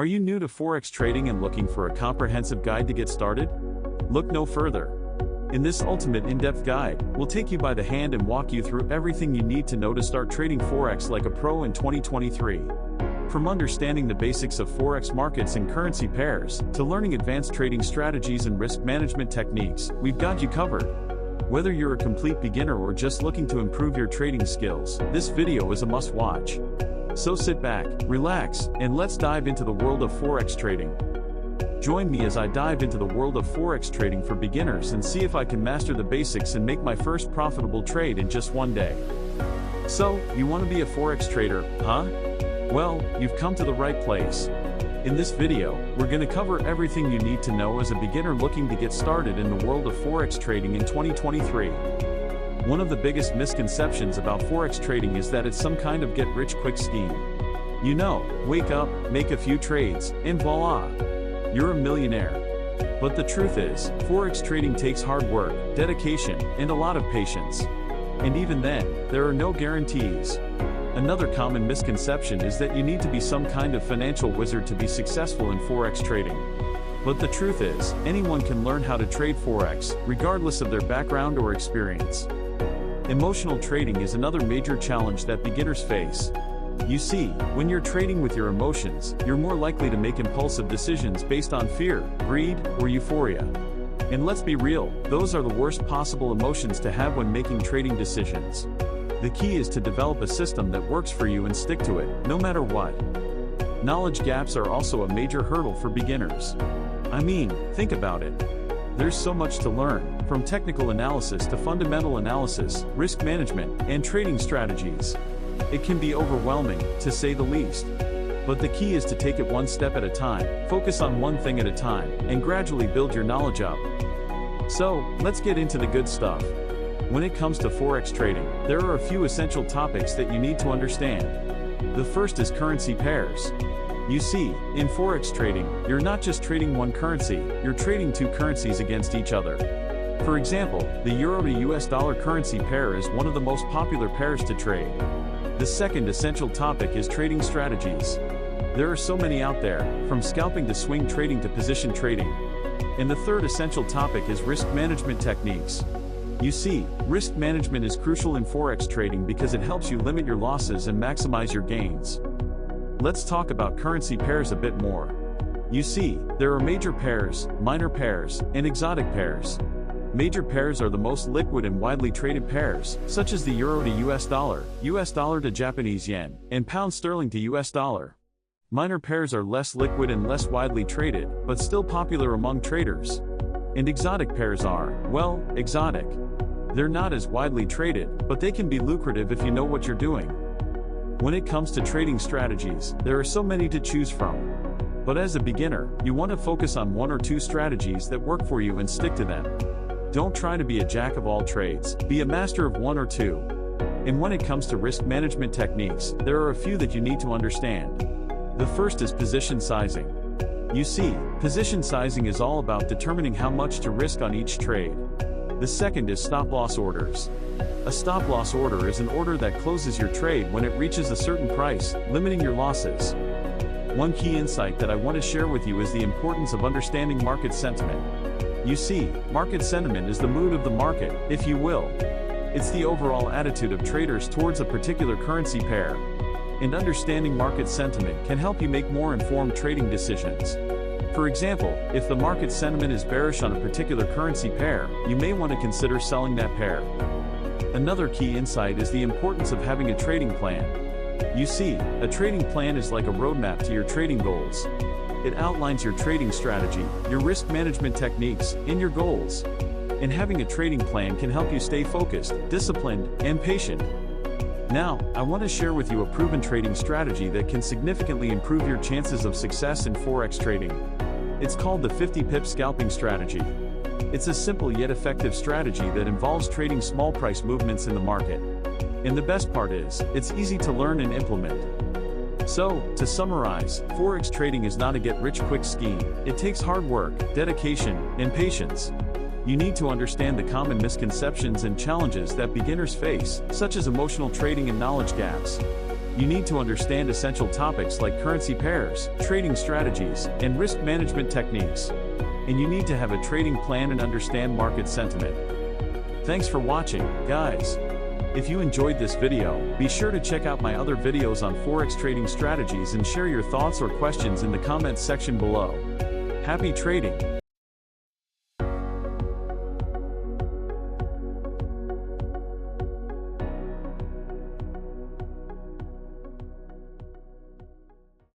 Are you new to Forex trading and looking for a comprehensive guide to get started? Look no further. In this ultimate in-depth guide, we'll take you by the hand and walk you through everything you need to know to start trading Forex like a pro in 2023. From understanding the basics of Forex markets and currency pairs, to learning advanced trading strategies and risk management techniques, we've got you covered. Whether you're a complete beginner or just looking to improve your trading skills, this video is a must-watch. So sit back, relax, and let's dive into the world of Forex trading. Join me as I dive into the world of Forex trading for beginners and see if I can master the basics and make my first profitable trade in just one day. So, you want to be a Forex trader, huh? Well, you've come to the right place. In this video, we're going to cover everything you need to know as a beginner looking to get started in the world of Forex trading in 2023. One of the biggest misconceptions about Forex trading is that it's some kind of get-rich-quick scheme. You know, wake up, make a few trades, and voila! You're a millionaire. But the truth is, Forex trading takes hard work, dedication, and a lot of patience. And even then, there are no guarantees. Another common misconception is that you need to be some kind of financial wizard to be successful in Forex trading. But the truth is, anyone can learn how to trade Forex, regardless of their background or experience. Emotional trading is another major challenge that beginners face. You see, when you're trading with your emotions, you're more likely to make impulsive decisions based on fear, greed, or euphoria. And let's be real, those are the worst possible emotions to have when making trading decisions. The key is to develop a system that works for you and stick to it, no matter what. Knowledge gaps are also a major hurdle for beginners. I mean, think about it. There's so much to learn, from technical analysis to fundamental analysis, risk management, and trading strategies. It can be overwhelming, to say the least. But the key is to take it one step at a time, focus on one thing at a time, and gradually build your knowledge up. So, let's get into the good stuff. When it comes to Forex trading, there are a few essential topics that you need to understand. The first is currency pairs. You see, in Forex trading, you're not just trading one currency, you're trading two currencies against each other. For example, the Euro to US dollar currency pair is one of the most popular pairs to trade. The second essential topic is trading strategies. There are so many out there, from scalping to swing trading to position trading. And the third essential topic is risk management techniques. You see, risk management is crucial in Forex trading because it helps you limit your losses and maximize your gains. Let's talk about currency pairs a bit more. You see, there are major pairs, minor pairs, and exotic pairs. Major pairs are the most liquid and widely traded pairs, such as the Euro to US dollar to Japanese yen, and pound sterling to US dollar. Minor pairs are less liquid and less widely traded, but still popular among traders. And exotic pairs are, well, exotic. They're not as widely traded, but they can be lucrative if you know what you're doing. When it comes to trading strategies, there are so many to choose from. But as a beginner, you want to focus on one or two strategies that work for you and stick to them. Don't try to be a jack of all trades, be a master of one or two. And when it comes to risk management techniques, there are a few that you need to understand. The first is position sizing. You see, position sizing is all about determining how much to risk on each trade. The second is stop-loss orders. A stop-loss order is an order that closes your trade when it reaches a certain price, limiting your losses. One key insight that I want to share with you is the importance of understanding market sentiment. You see, market sentiment is the mood of the market, if you will. It's the overall attitude of traders towards a particular currency pair. And understanding market sentiment can help you make more informed trading decisions. For example, if the market sentiment is bearish on a particular currency pair, you may want to consider selling that pair. Another key insight is the importance of having a trading plan. You see, a trading plan is like a roadmap to your trading goals. It outlines your trading strategy, your risk management techniques, and your goals. And having a trading plan can help you stay focused, disciplined, and patient. Now, I want to share with you a proven trading strategy that can significantly improve your chances of success in Forex trading. It's called the 50-pip scalping strategy. It's a simple yet effective strategy that involves trading small price movements in the market. And the best part is, it's easy to learn and implement. So, to summarize, Forex trading is not a get-rich-quick scheme. It takes hard work, dedication, and patience. You need to understand the common misconceptions and challenges that beginners face, such as emotional trading and knowledge gaps. You need to understand essential topics like currency pairs, trading strategies, and risk management techniques. And you need to have a trading plan and understand market sentiment. Thanks for watching, guys. If you enjoyed this video, be sure to check out my other videos on Forex trading strategies and share your thoughts or questions in the comments section below. Happy trading!